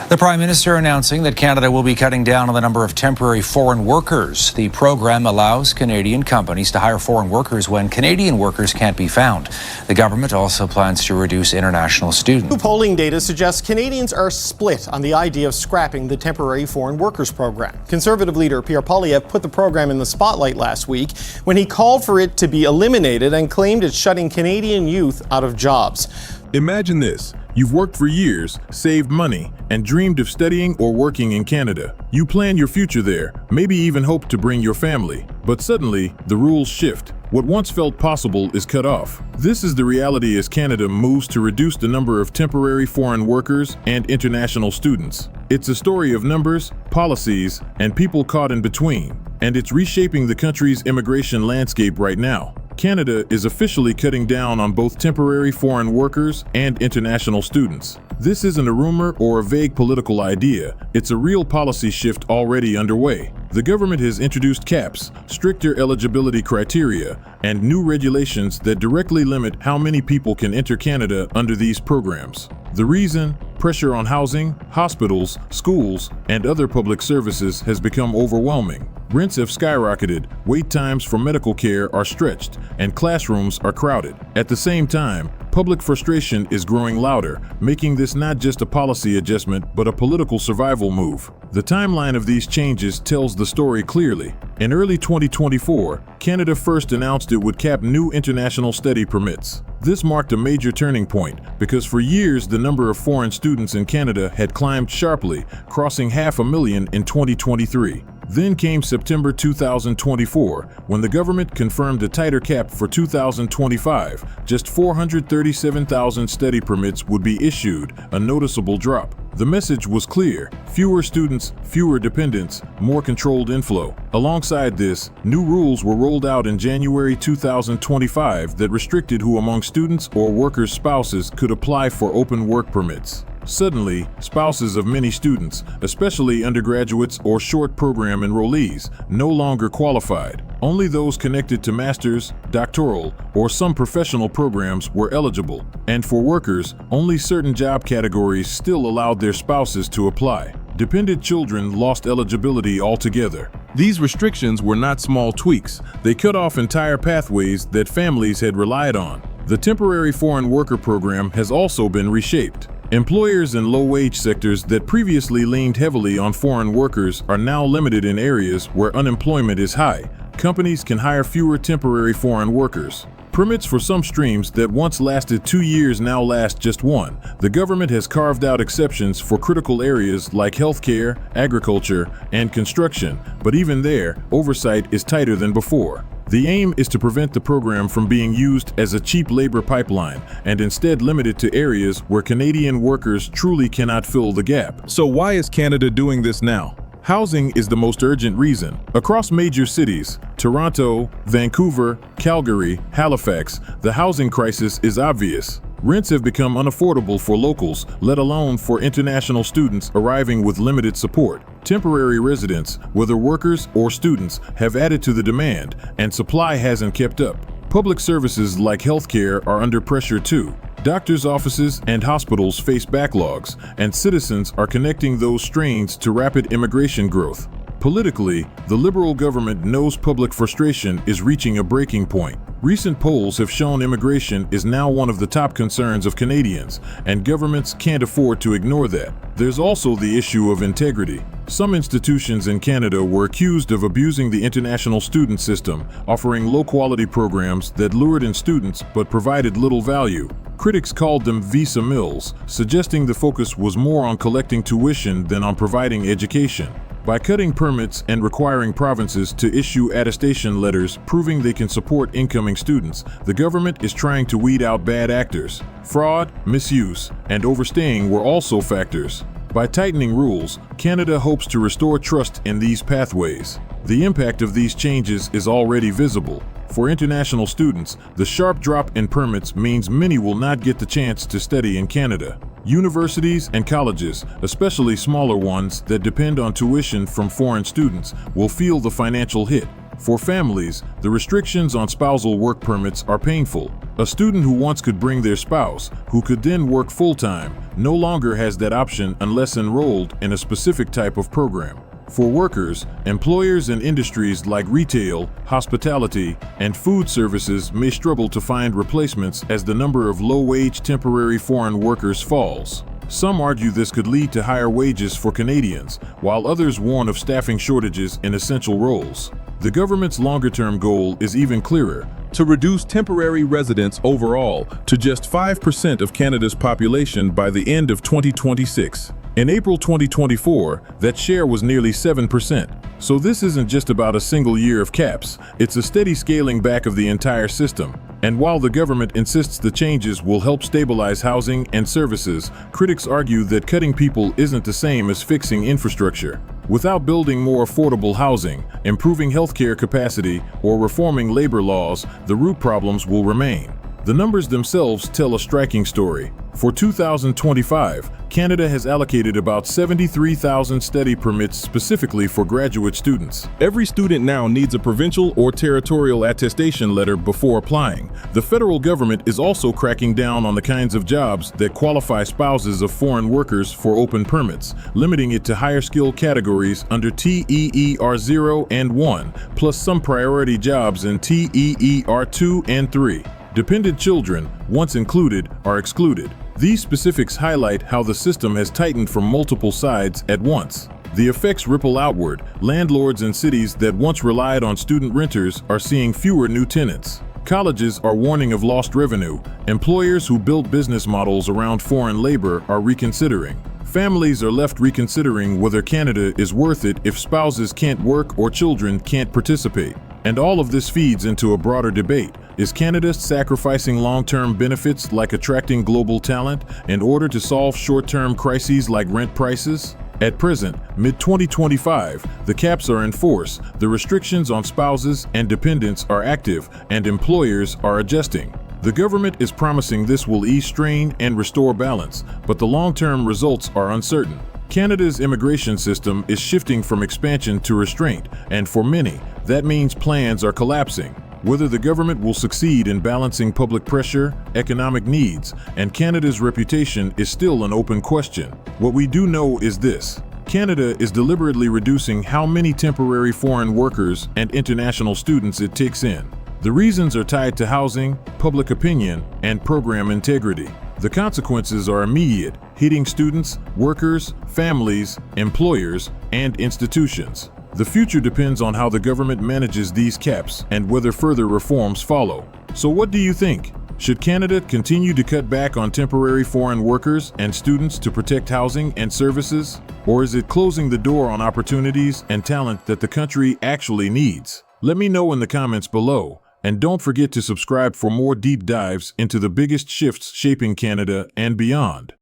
The Prime Minister announcing that Canada will be cutting down on the number of temporary foreign workers. The program allows Canadian companies to hire foreign workers when Canadian workers can't be found. The government also plans to reduce international students. New polling data suggests Canadians are split on the idea of scrapping the temporary foreign workers program. Conservative leader Pierre Poilievre put the program in the spotlight last week when he called for it to be eliminated and claimed it's shutting Canadian youth out of jobs. Imagine this. You've worked for years, saved money, and dreamed of studying or working in Canada. You plan your future there, maybe even hope to bring your family. But suddenly, the rules shift. What once felt possible is cut off. This is the reality as Canada moves to reduce the number of temporary foreign workers and international students. It's a story of numbers, policies, and people caught in between. And it's reshaping the country's immigration landscape right now. Canada is officially cutting down on both temporary foreign workers and international students. This isn't a rumor or a vague political idea. It's a real policy shift already underway. The government has introduced caps, stricter eligibility criteria, and new regulations that directly limit how many people can enter Canada under these programs. The reason? Pressure on housing, hospitals, schools, and other public services has become overwhelming. Rents have skyrocketed, wait times for medical care are stretched, and classrooms are crowded. At the same time, public frustration is growing louder, making this not just a policy adjustment but a political survival move. The timeline of these changes tells the story clearly. In early 2024, Canada first announced it would cap new international study permits. This marked a major turning point because for years the number of foreign students in Canada had climbed sharply, crossing 500,000 in 2023. Then came September 2024, when the government confirmed a tighter cap for 2025. Just 437,000 study permits would be issued, a noticeable drop. The message was clear: fewer students, fewer dependents, more controlled inflow. Alongside this, new rules were rolled out in January 2025 that restricted who among students or workers' spouses could apply for open work permits. Suddenly, spouses of many students, especially undergraduates or short program enrollees, no longer qualified. Only those connected to master's, doctoral, or some professional programs were eligible. And for workers, only certain job categories still allowed their spouses to apply. Dependent children lost eligibility altogether. These restrictions were not small tweaks. They cut off entire pathways that families had relied on. The temporary foreign worker program has also been reshaped. Employers in low-wage sectors that previously leaned heavily on foreign workers are now limited in areas where unemployment is high. Companies can hire fewer temporary foreign workers. Permits for some streams that once lasted 2 years now last just 1. The government has carved out exceptions for critical areas like healthcare, agriculture, and construction, but even there, oversight is tighter than before. The aim is to prevent the program from being used as a cheap labor pipeline and instead limit it to areas where Canadian workers truly cannot fill the gap. So why is Canada doing this now? Housing is the most urgent reason. Across major cities, Toronto, Vancouver, Calgary, Halifax, the housing crisis is obvious. Rents have become unaffordable for locals, let alone for international students arriving with limited support. Temporary residents, whether workers or students, have added to the demand, and supply hasn't kept up. Public services like healthcare are under pressure too. Doctors' offices and hospitals face backlogs, and citizens are connecting those strains to rapid immigration growth. Politically, the Liberal government knows public frustration is reaching a breaking point. Recent polls have shown immigration is now one of the top concerns of Canadians, and governments can't afford to ignore that. There's also the issue of integrity. Some institutions in Canada were accused of abusing the international student system, offering low-quality programs that lured in students but provided little value. Critics called them visa mills, suggesting the focus was more on collecting tuition than on providing education. By cutting permits and requiring provinces to issue attestation letters proving they can support incoming students, the government is trying to weed out bad actors. Fraud, misuse, and overstaying were also factors. By tightening rules, Canada hopes to restore trust in these pathways. The impact of these changes is already visible. For international students, the sharp drop in permits means many will not get the chance to study in Canada. Universities and colleges, especially smaller ones that depend on tuition from foreign students, will feel the financial hit. For families, the restrictions on spousal work permits are painful. A student who once could bring their spouse, who could then work full-time, no longer has that option unless enrolled in a specific type of program. For workers, employers in industries like retail, hospitality, and food services may struggle to find replacements as the number of low-wage temporary foreign workers falls. Some argue this could lead to higher wages for Canadians, while others warn of staffing shortages in essential roles. The government's longer-term goal is even clearer: to reduce temporary residents overall to just 5% of Canada's population by the end of 2026. In April 2024, that share was nearly 7%. So this isn't just about a single year of caps, it's a steady scaling back of the entire system. And while the government insists the changes will help stabilize housing and services, critics argue that cutting people isn't the same as fixing infrastructure. Without building more affordable housing, improving healthcare capacity, or reforming labor laws, the root problems will remain. The numbers themselves tell a striking story. For 2025, Canada has allocated about 73,000 study permits specifically for graduate students. Every student now needs a provincial or territorial attestation letter before applying. The federal government is also cracking down on the kinds of jobs that qualify spouses of foreign workers for open permits, limiting it to higher skill categories under TEER 0 and 1, plus some priority jobs in TEER 2 and 3. Dependent children, once included, are excluded. These specifics highlight how the system has tightened from multiple sides at once. The effects ripple outward. Landlords in cities that once relied on student renters are seeing fewer new tenants. Colleges are warning of lost revenue. Employers who built business models around foreign labor are reconsidering. Families are left reconsidering whether Canada is worth it if spouses can't work or children can't participate. And all of this feeds into a broader debate. Is Canada sacrificing long-term benefits like attracting global talent in order to solve short-term crises like rent prices? At present, mid-2025, the caps are in force, the restrictions on spouses and dependents are active, and employers are adjusting. The government is promising this will ease strain and restore balance, but the long-term results are uncertain. Canada's immigration system is shifting from expansion to restraint, and for many, that means plans are collapsing. Whether the government will succeed in balancing public pressure, economic needs, and Canada's reputation is still an open question. What we do know is this: Canada is deliberately reducing how many temporary foreign workers and international students it takes in. The reasons are tied to housing, public opinion, and program integrity. The consequences are immediate, hitting students, workers, families, employers, and institutions. The future depends on how the government manages these caps and whether further reforms follow. So what do you think? Should Canada continue to cut back on temporary foreign workers and students to protect housing and services? Or is it closing the door on opportunities and talent that the country actually needs? Let me know in the comments below. And don't forget to subscribe for more deep dives into the biggest shifts shaping Canada and beyond.